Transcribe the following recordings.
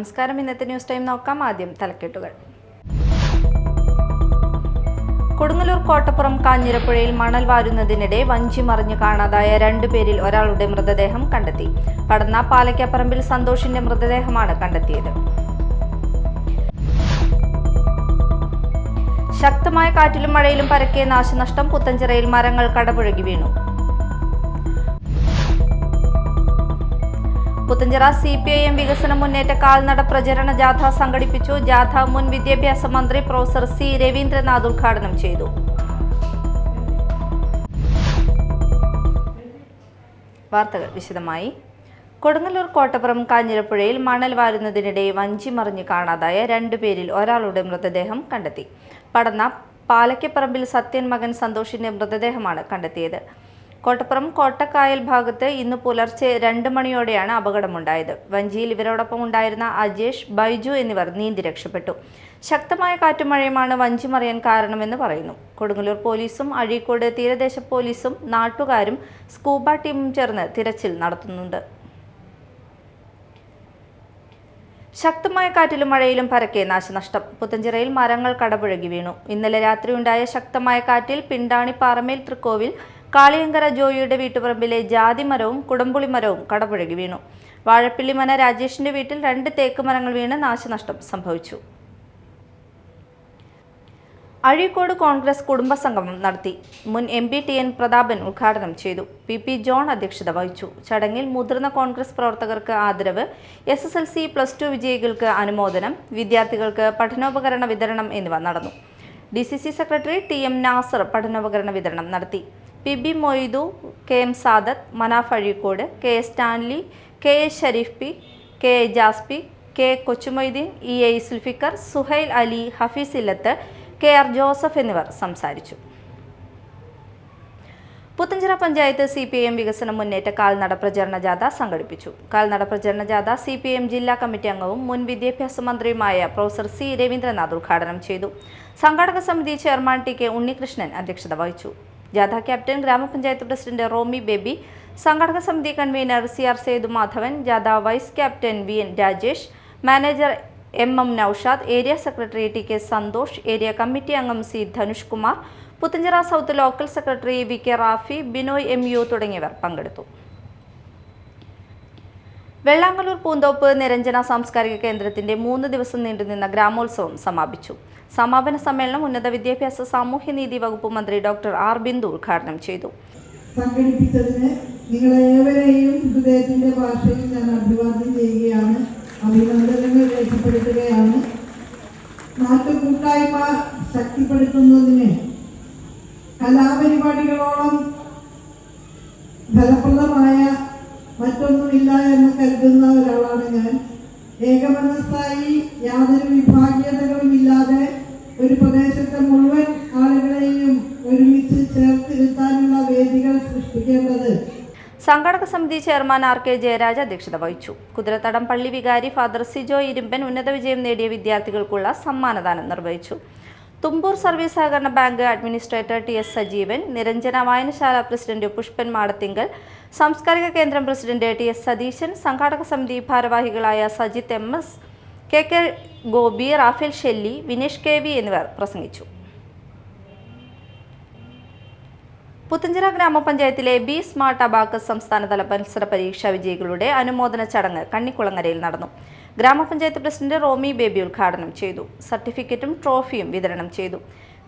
നമസ്കാരം. ഇന്നത്തെ news time നോക്കാം. ആദ്യം തലക്കെട്ടുകൾ. കൊടുങ്ങല്ലൂർ കോട്ടപ്പുറം കാഞ്ഞിരപ്പുഴയിൽ മണൽ വാരുന്നതിനിടെ വഞ്ചി മറിഞ്ഞു കാണാതായ 2 പേരിൽ ഒരാളുടെ മൃതദേഹം കണ്ടെത്തി. പടന്ന പാലക്കാപ്പറമ്പിൽ സന്തോഷിന്റെ മൃതദേഹമാണ് കണ്ടെത്തിയത്. ശക്തമായ കാറ്റിലും മഴയിലും പരക്കെ നാശനഷ്ടം. പുത്തഞ്ചിറയിൽ മരങ്ങൾ കടപുഴകി വീണു. പുത്തഞ്ചിറ CPIM വികസന മുന്നേറ്റ കാൽനട പ്രചരണ ജാഥ സംഘടിപ്പിച്ചു. ജാഥ മുൻ വിദ്യാഭ്യാസ മന്ത്രി പ്രൊഫസർ C രവീന്ദ്രനാഥ് ഉദ്ഘാടനം ചെയ്തു. വാർത്തകൾ വിശദമായി. കൊടുങ്ങല്ലൂർ കോട്ടപ്പുറം കാഞ്ഞിരപ്പുഴയിൽ മണൽ വാരുന്നതിനിടെ വഞ്ചി മറിഞ്ഞു കാണാതായ 2 പേരിൽ ഒരാളുടെ മൃതദേഹം കണ്ടെത്തി. പടന്ന പാലക്കപ്പറമ്പിൽ സത്യൻ മകൻ സന്തോഷിന്റെ മൃതദേഹമാണ് കണ്ടെത്തിയത്. കോട്ടപ്പുറം കോട്ടക്കായൽ ഭാഗത്ത് ഇന്ന് പുലർച്ചെ 2 മണിയോടെയാണ് അപകടമുണ്ടായത്. വഞ്ചിയിൽ ഇവരോടൊപ്പം ഉണ്ടായിരുന്ന അജേഷ്, ബൈജു എന്നിവർ നീന്തി രക്ഷപ്പെട്ടു. ശക്തമായ കാറ്റും മഴയുമാണ് വഞ്ചി മറിയാൻ കാരണമെന്ന് പറയുന്നു. കൊടുങ്ങല്ലൂർ പോലീസും അഴീക്കോട് തീരദേശ പോലീസും നാട്ടുകാരും സ്കൂബ ടീമും ചേർന്ന് തിരച്ചിൽ നടത്തുന്നുണ്ട്. ശക്തമായ കാറ്റിലും മഴയിലും പരക്കെ നാശനഷ്ടം. പുത്തഞ്ചിറയിൽ മരങ്ങൾ കടപുഴകി വീണു. ഇന്നലെ രാത്രിയുണ്ടായ ശക്തമായ കാറ്റിൽ പിണ്ടാണി പാറമേൽ തൃക്കോവിൽ കാളിയങ്കര ജോയിയുടെ വീട്ടുപറമ്പിലെ ജാതിമരവും കുടംപുളിമരവും കടപുഴകി വീണു. വാഴപ്പിള്ളിമന രാജേഷിന്റെ വീട്ടിൽ 2 തേക്ക് മരങ്ങൾ വീണ് നാശനഷ്ടം സംഭവിച്ചു. അഴീക്കോട് കോൺഗ്രസ് കുടുംബസംഗമം നടത്തി. മുൻ MP TN പ്രതാപൻ ഉദ്ഘാടനം ചെയ്തു. PP ജോൺ അധ്യക്ഷത വഹിച്ചു. ചടങ്ങിൽ മുതിർന്ന കോൺഗ്രസ് പ്രവർത്തകർക്ക് ആദരവ്, SSLC +2 വിജയികൾക്ക് അനുമോദനം, വിദ്യാർത്ഥികൾക്ക് പഠനോപകരണ വിതരണം എന്നിവ നടന്നു. DCC സെക്രട്ടറി TM നാസർ പഠനോപകരണ വിതരണം നടത്തി. PB Moidu, KM Sadath, Manaf Azhikode, KS Stanley, KA Sharif P, KA Jaspi, K Kochumoideen, EA Zulfikar, Suhail Ali, Hafeez Illath, KR Joseph എന്നിവർ സംസാരിച്ചു. പുത്തഞ്ചിറ പഞ്ചായത്ത് CPIM വികസന മുന്നേറ്റ കാൽനട പ്രചരണ ജാഥ സംഘടിപ്പിച്ചു. കാൽനട പ്രചരണ ജാഥ CPIM ജില്ലാ കമ്മിറ്റി അംഗവും മുൻ വിദ്യാഭ്യാസ മന്ത്രിയുമായ പ്രൊഫസർ C രവീന്ദ്രനാഥ് ഉദ്ഘാടനം ചെയ്തു. സംഘാടക സമിതി ചെയർമാൻ TK ഉണ്ണികൃഷ്ണൻ അധ്യക്ഷത വഹിച്ചു. ജാഥ ക്യാപ്റ്റൻ ഗ്രാമപഞ്ചായത്ത് പ്രസിഡന്റ് റോമി ബേബി, സംഘാടക സമിതി കൺവീനർ CR സേതുമാധവൻ, ജാഥ vice captain VN Rajesh, manager MM Naushad, area secretary TK Santhosh, area committee അംഗം C Dhanush Kumar, Puthanchira south local secretary VK Rafi, Binoy MU തുടങ്ങിയവർ പങ്കെടുത്തു. വെള്ളാങ്കല്ലൂർ പൂന്തോപ്പ് നിരഞ്ജന സാംസ്കാരിക കേന്ദ്രത്തിന്റെ 3 ദിവസം നീണ്ടുനിന്ന ഗ്രാമോത്സവം സമാപിച്ചു. സമാപന സമ്മേളനം ഉന്നത വിദ്യാഭ്യാസ സാമൂഹ്യനീതി വകുപ്പ് മന്ത്രി ഡോക്ടർ R ബിന്ദു ഉദ്ഘാടനം ചെയ്തു. സംഘടിപ്പിച്ചതിന് നിങ്ങളേവരെയും ഹൃദയത്തിന്റെ ഭാഷയിൽ ഞാൻ അഭിവാദ്യം ചെയ്യുകയാണ്, അഭിനന്ദനങ്ങൾ രേഖപ്പെടുത്തുകയാണ്. നാട്ടുകൂട്ടായ്മ ശക്തിപ്പെടുത്തുന്നതിന് കലാപരിപാടികളോളം ഫലപ്രദമായ മറ്റൊന്നുമില്ല എന്ന് കരുതുന്ന ഒരാളാണ് ഞാൻ. ഏകമനസ്സായി യാതൊരു വിഭാഗീയതകളും ഇല്ലാതെ ഒരു പ്രദേശത്തെ മുഴുവൻ ആളുകളെയും ഒരുമിച്ച് ചേർത്തിരുത്താനുള്ള വേദികൾ സൃഷ്ടിക്കേണ്ടത്. സംഘാടക സമിതി ചെയർമാൻ RK ജയരാജ് അധ്യക്ഷത വഹിച്ചു. കുതിരത്തടം പള്ളി വികാരി ഫാദർ സിജോ ഇരുമ്പൻ ഉന്നത വിജയം നേടിയ വിദ്യാർത്ഥികൾക്കുള്ള സമ്മാനദാനം നിർവഹിച്ചു. തുമ്പൂർ സർവീസ് സഹകരണ bank administrator TS Sajeevan, Niranjana വായനശാല പ്രസിഡന്റ് പുഷ്പൻ മാടത്തിങ്കൽ, സാംസ്കാരിക കേന്ദ്രം പ്രസിഡന്റ് TS സതീശൻ, സംഘാടക സമിതി ഭാരവാഹികളായ Sajith MS, KK Gopi, Raphael Shelly, Vinesh KV എന്നിവർ പ്രസംഗിച്ചു. പുത്തഞ്ചിറ ഗ്രാമപഞ്ചായത്തിലെ B സ്മാർട്ട് അബാക്കസ് സംസ്ഥാനതല മത്സര പരീക്ഷാ വിജയികളുടെ അനുമോദന ചടങ്ങ് കണ്ണിക്കുളങ്ങരയിൽ നടന്നു. ഗ്രാമപഞ്ചായത്ത് പ്രസിഡന്റ് റോമി ബേബി ഉദ്ഘാടനം ചെയ്തു. സർട്ടിഫിക്കറ്റും ട്രോഫിയും വിതരണം ചെയ്തു.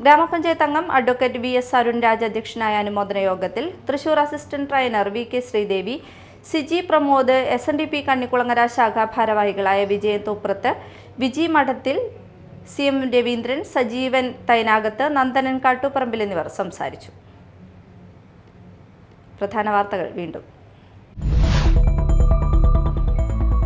ഗ്രാമപഞ്ചായത്ത് അംഗം അഡ്വക്കേറ്റ് VS അരുൺ രാജ് അധ്യക്ഷനായ അനുമോദന യോഗത്തിൽ Thrissur assistant trainer VK Sreedevi, Siji Pramod, SNDP Kannikulangara ശാഖാ ഭാരവാഹികളായ വിജയൻ തോപ്രത്ത്, വിജി മഠത്തിൽ, CM രവീന്ദ്രൻ, സജീവൻ തൈനാകത്ത്, നന്ദനൻ കാട്ടുപറമ്പിൽ എന്നിവർ സംസാരിച്ചു. പ്രധാന വാർത്തകൾ വീണ്ടും.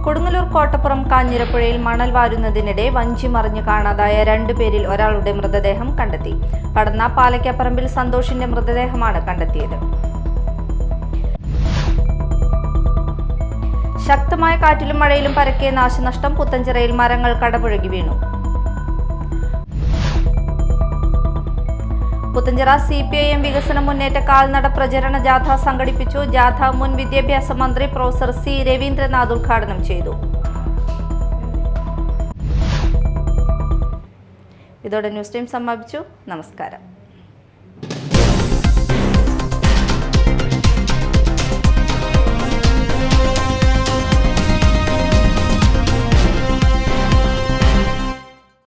കൊടുങ്ങല്ലൂർ കോട്ടപ്പുറം കാഞ്ഞിരപ്പുഴയിൽ മണൽ വാരുന്നതിനിടെ വഞ്ചി മറിഞ്ഞു കാണാതായ 2 പേരിൽ ഒരാളുടെ മൃതദേഹം കണ്ടെത്തി. പടന്ന പാലക്കാപ്പറമ്പിൽ സന്തോഷിന്റെ മൃതദേഹമാണ് കണ്ടെത്തിയത്. ശക്തമായ കാറ്റിലും മഴയിലും പരക്കെ നാശനഷ്ടം. പുത്തഞ്ചിറയിൽ മരങ്ങൾ കടപുഴകി വീണു. പുത്തഞ്ചിറ CPIM വികസന മുന്നേറ്റ കാൽനട പ്രചരണ ജാഥ സംഘടിപ്പിച്ചു. ജാഥ മുൻ വിദ്യാഭ്യാസ മന്ത്രി പ്രൊഫസർ C രവീന്ദ്രനാഥ് ഉദ്ഘാടനം ചെയ്തു. ഇതോടെ ന്യൂസ് ടൈം സമാപിച്ചു. നമസ്കാരം.